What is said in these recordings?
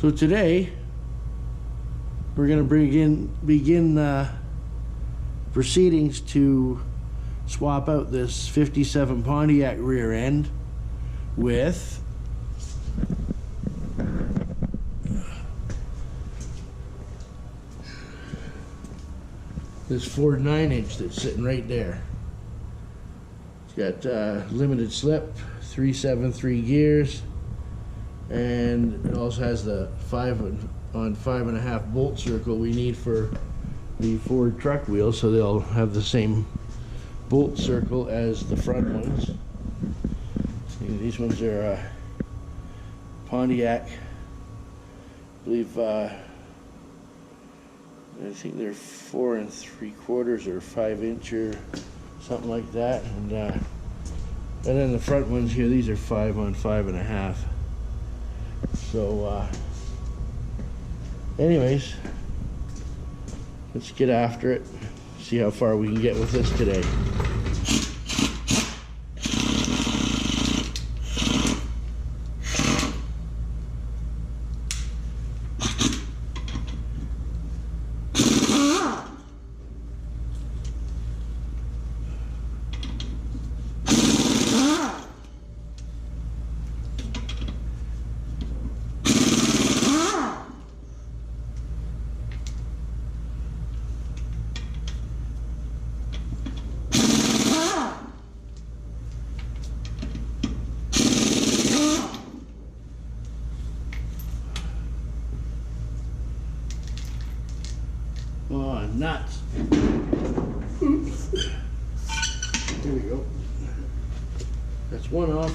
So today we're going to begin proceedings to swap out this 57 Pontiac rear end with this Ford 9-inch that's sitting right there. It's got limited slip, 373 gears, and it also has the 5.5 bolt circle we need for the Ford truck wheels, so they'll have the same bolt circle as the front ones. See, these ones are Pontiac, I believe. I think they're 4 3/4 or 5-inch or something like that, and then the front ones here, these are 5.5. So anyways, let's get after it, see how far we can get with this today. Oh, nuts. Here we go. That's one off.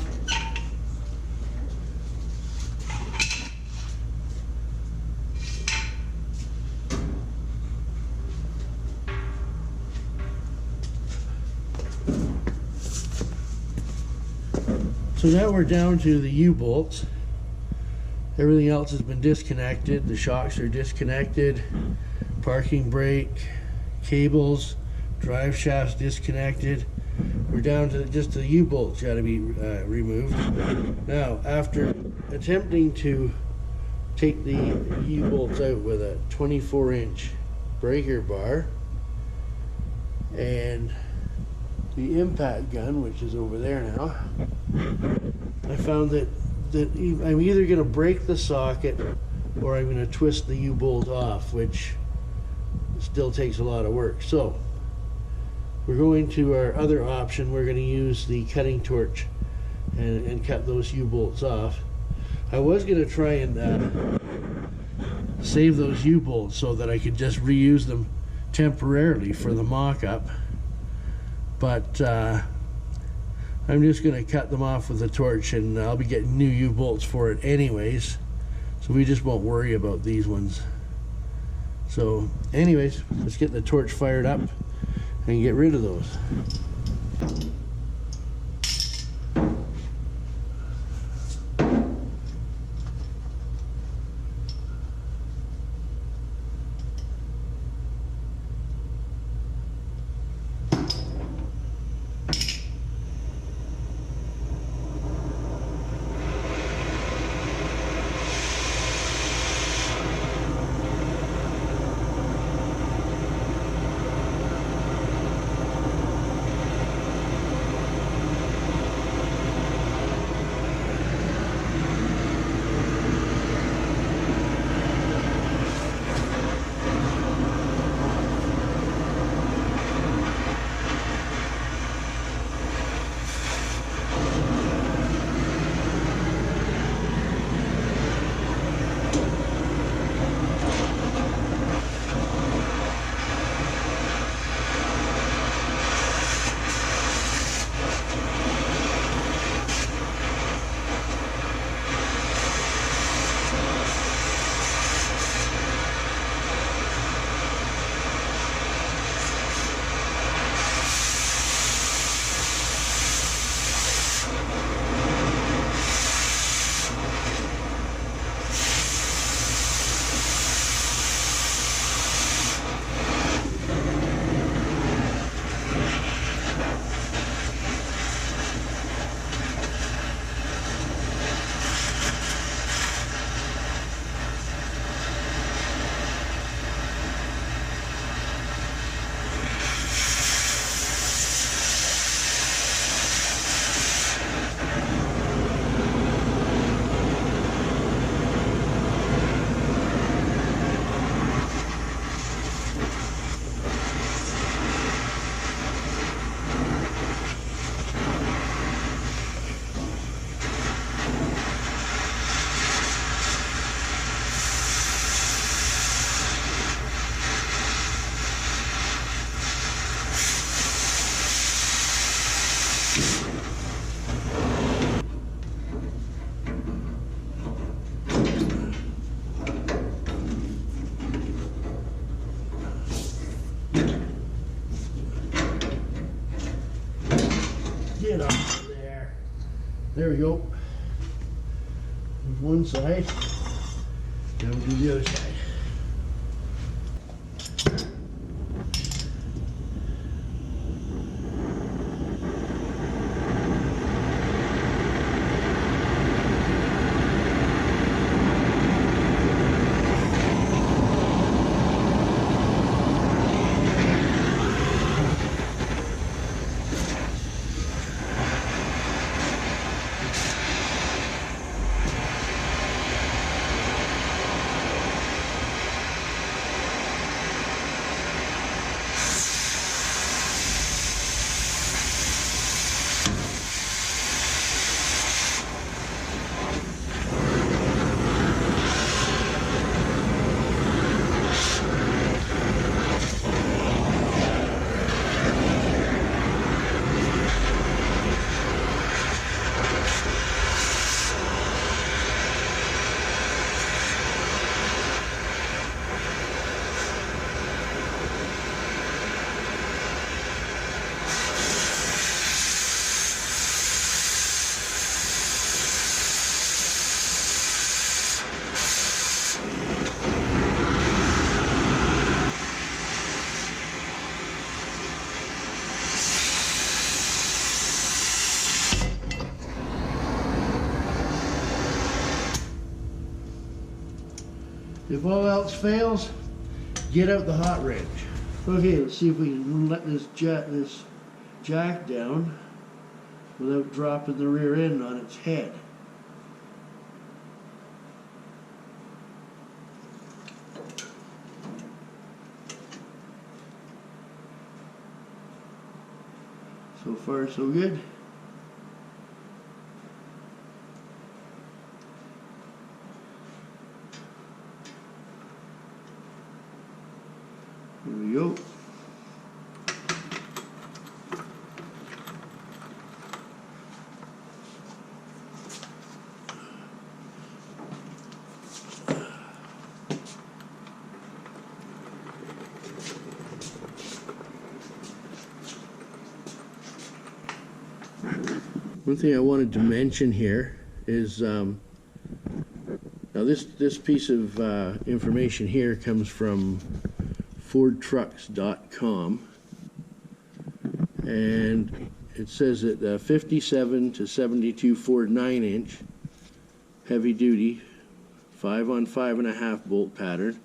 So now we're down to the U-bolts. Everything else has been disconnected. The shocks are disconnected. Parking brake, cables, drive shafts disconnected. We're down to just the U-bolts got to be removed. Now, after attempting to take the U-bolts out with a 24-inch breaker bar and the impact gun, which is over there now, I found that I'm either going to break the socket or I'm going to twist the U-bolt off, which still takes a lot of work. So we're going to our other option. We're going to use the cutting torch and cut those U-bolts off. I was going to try and save those U-bolts so that I could just reuse them temporarily for the mock-up, but I'm just going to cut them off with the torch, and I'll be getting new U-bolts for it anyways, so we just won't worry about these ones. So anyways, let's get the torch fired up and get rid of those. Get off there. There we go. One side. Now we'll do the other side. If all else fails, get out the hot wrench. Okay, let's see if we can let this jack down without dropping the rear end on its head. So far, so good. Here we go. One thing I wanted to mention here is now this piece of information here comes from FordTrucks.com, and it says that 57 to 72 Ford 9-inch heavy duty 5 on 5.5 bolt pattern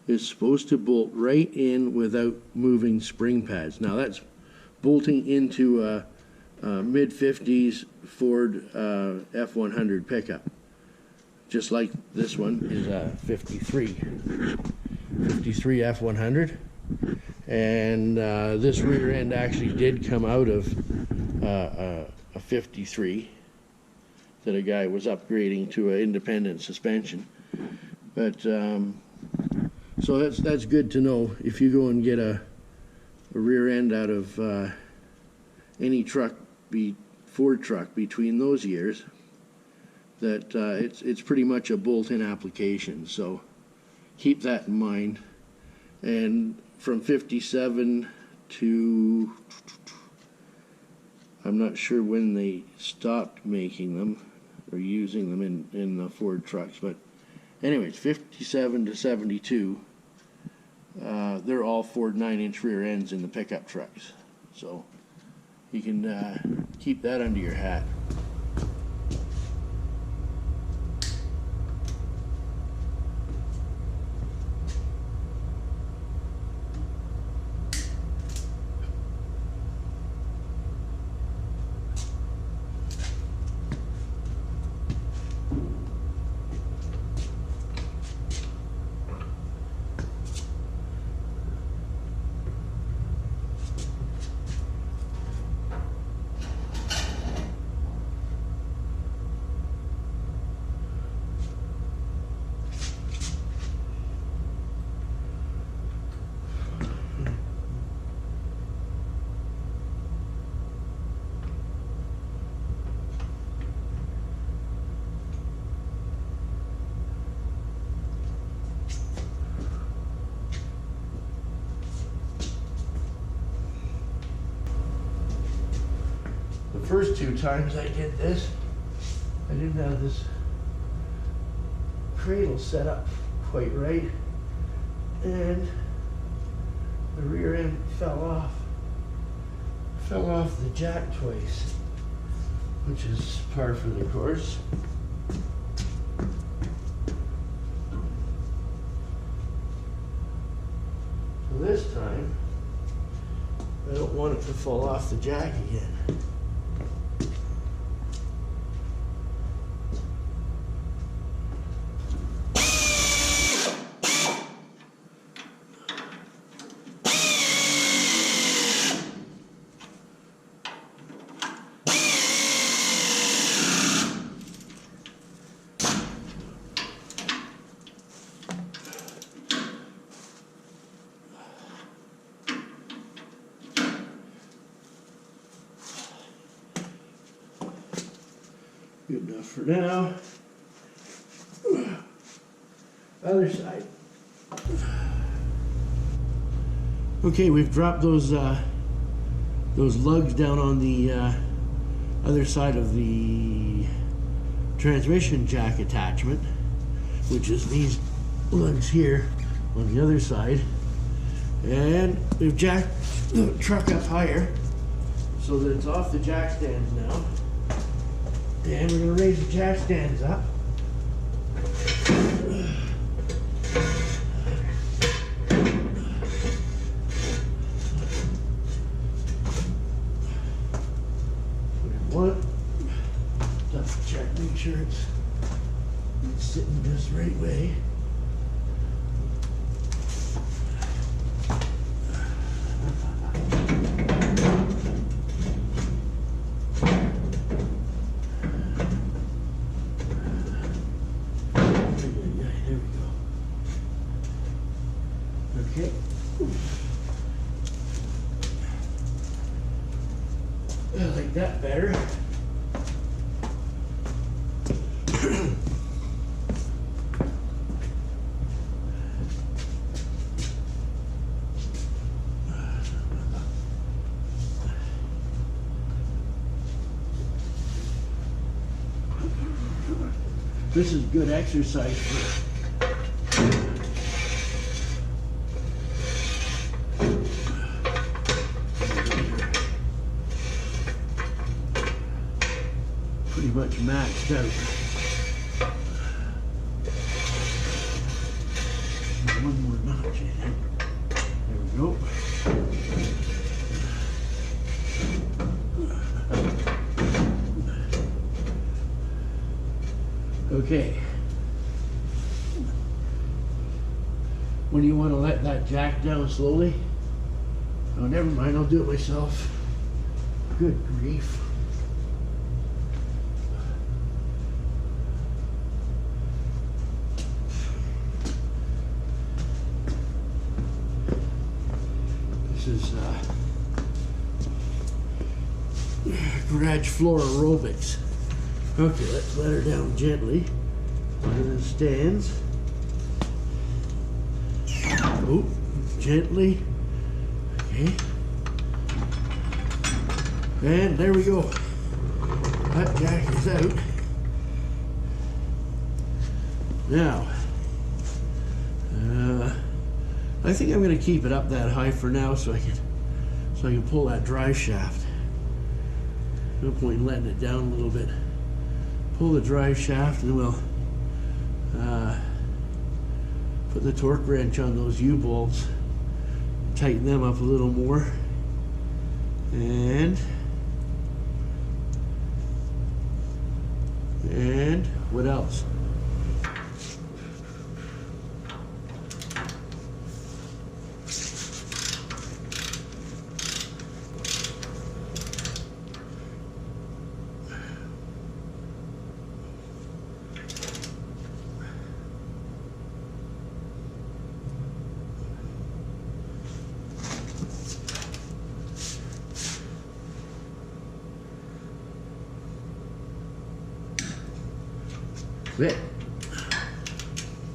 is supposed to bolt right in without moving spring pads. Now that's bolting into a mid-50s Ford F100 pickup, just like this one is a 53 F100, and this rear end actually did come out of a 53 that a guy was upgrading to an independent suspension. But so that's good to know. If you go and get a rear end out of any truck, Ford truck between those years, that it's pretty much a bolt-in application. So keep that in mind. And from 57 to, I'm not sure when they stopped making them or using them in the Ford trucks, but anyways, 57 to 72, they're all Ford 9-inch rear ends in the pickup trucks. So you can keep that under your hat. first two times I did this, I didn't have this cradle set up quite right, and the rear end fell off the jack twice, which is par for the course. So this time, I don't want it to fall off the jack again. Good enough for now. Other side. Okay, we've dropped those lugs down on the other side of the transmission jack attachment, which is these lugs here on the other side. And we've jacked the truck up higher so that it's off the jack stands now. And we're going to raise the jack stands up. One, double check, make sure it's sitting just the right way. Okay. I like that better. This is good exercise for pretty much maxed out. One more notch in it. There we go. Okay. When do you want to let that jack down slowly? Oh, never mind, I'll do it myself. Good grief. This is garage floor aerobics. Okay, let's let her down gently onto the stands. Oh, gently. Okay. And there we go. That jack is out. Now, I think I'm going to keep it up that high for now so I can pull that drive shaft. No point in letting it down a little bit. Pull the drive shaft and we'll put the torque wrench on those U-bolts, tighten them up a little more, and what else?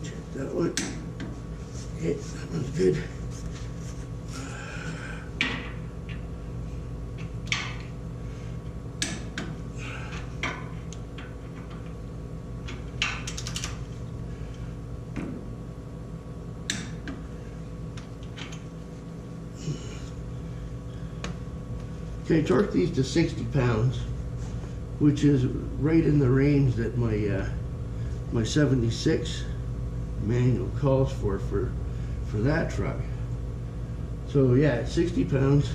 Check that one. Okay, that one's good. Okay, I torqued these to 60 pounds, which is right in the range that my 76 manual calls for that truck. So yeah, it's 60 pounds.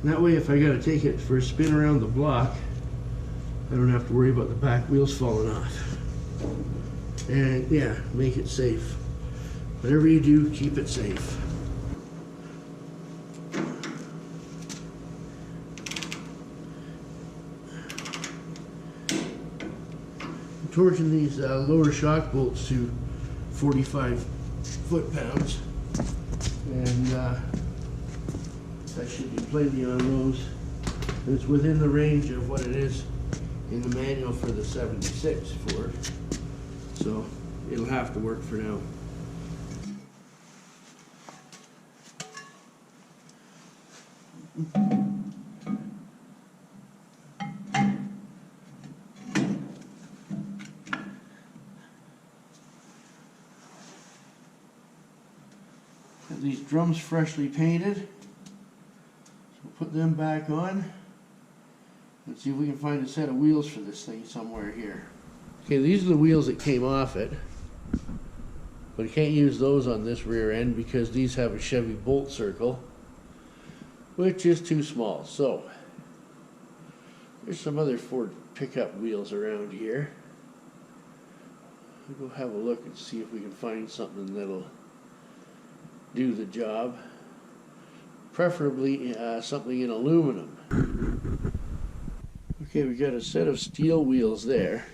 That way, if I gotta take it for a spin around the block, I don't have to worry about the back wheels falling off. And yeah, make it safe. Whatever you do, keep it safe. I'm torquing these lower shock bolts to 45 foot-pounds, and that should be plenty on those. And it's within the range of what it is in the manual for the 76 Ford, so it'll have to work for now. Got these drums freshly painted, so we'll put them back on. Let's see if we can find a set of wheels for this thing somewhere here. Okay, these are the wheels that came off it, but I can't use those on this rear end because these have a Chevy bolt circle, which is too small. So there's some other Ford pickup wheels around here. We'll go have a look and see if we can find something that'll do the job. Preferably something in aluminum. Okay, we got a set of steel wheels there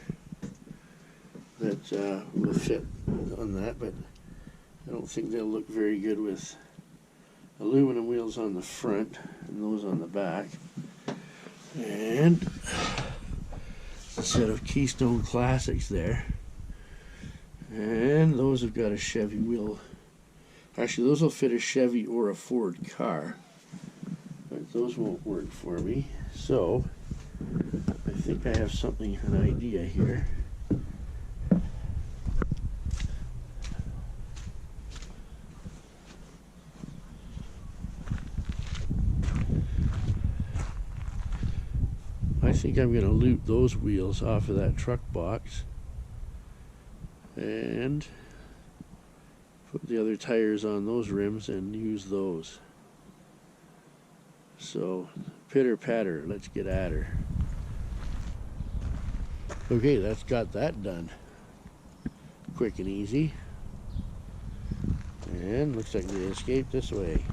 that will fit on that, but I don't think they'll look very good with aluminum wheels on the front and those on the back. And a set of Keystone Classics there, and those have got a Chevy wheel. Actually, those will fit a Chevy or a Ford car, but those won't work for me. So I think I have something, an idea here. I think I'm going to loot those wheels off of that truck box and put the other tires on those rims and use those. So, pitter patter, let's get at her. Okay, that's got that done. Quick and easy. And looks like they escaped this way.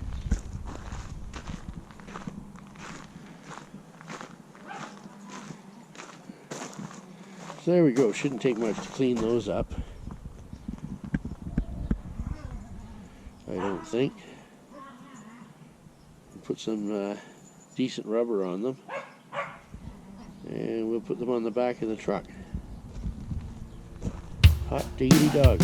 So there we go. Shouldn't take much to clean those up, I don't think. Put some decent rubber on them, and we'll put them on the back of the truck. Hot diggity dog.